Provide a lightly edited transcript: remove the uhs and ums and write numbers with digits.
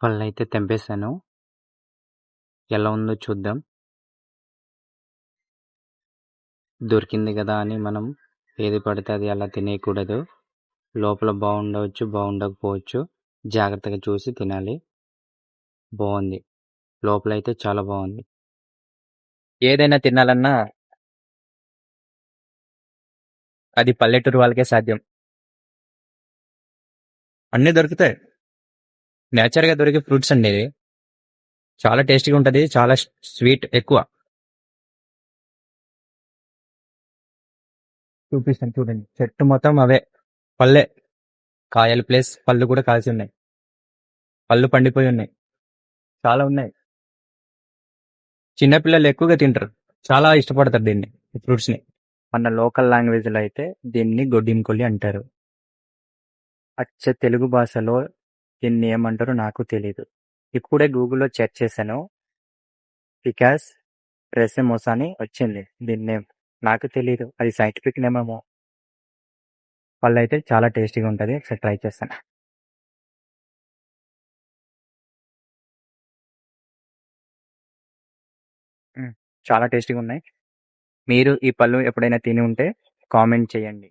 పళ్ళైతే తెంపేశాను. ఎలా ఉందో చూద్దాం. దొరికింది గదా అని మనం ఏది పడితే అది అలా తినేయకూడదు. లోపల బావుండవచ్చు, బావుండకపోవచ్చు. జాగ్రత్తగా చూసి తినాలి. బావుంది. లోపలైతే చాలా బావుంది. ఏదైనా తినాలన్నా అది పల్లెటూరు వాళ్ళకే సాధ్యం. అన్నీ దొరుకుతాయి. నేచర్‌గా దొరికే ఫ్రూట్స్ అండి ఇది. చాలా టేస్టీగా ఉంటది. చాలా స్వీట్ ఎక్కువ. చూపిస్తాను చూడండి. చెట్టు మొత్తం అవే పళ్ళే. కాయలు ప్లస్ పళ్ళు కూడా కాల్చి ఉన్నాయి. పళ్ళు పండిపోయి ఉన్నాయి. చాలా ఉన్నాయి. చిన్నపిల్లలు ఎక్కువగా తింటారు. చాలా ఇష్టపడతారు దీన్ని, ఈ ఫ్రూట్స్ ని. మన లోకల్ లాంగ్వేజ్ లో అయితే దీన్ని గొడ్డింకొల్లి అంటారు. అచ్చ తెలుగు భాషలో దీన్ని ఏమంటారో నాకు తెలీదు. ఇప్పుడే గూగుల్లో సెర్చ్ చేశాను. పికాస్ రెసిమోసా అని వచ్చింది దీని నేమ్. నాకు తెలీదు అది సైంటిఫిక్ నేమ్ ఏమో. పళ్ళు అయితే చాలా టేస్టీగా ఉంటుంది. ఒకసారి ట్రై చేస్తాను. చాలా టేస్టీగా ఉన్నాయి. మీరు ఈ పళ్ళు ఎప్పుడైనా తిని ఉంటే కామెంట్ చేయండి.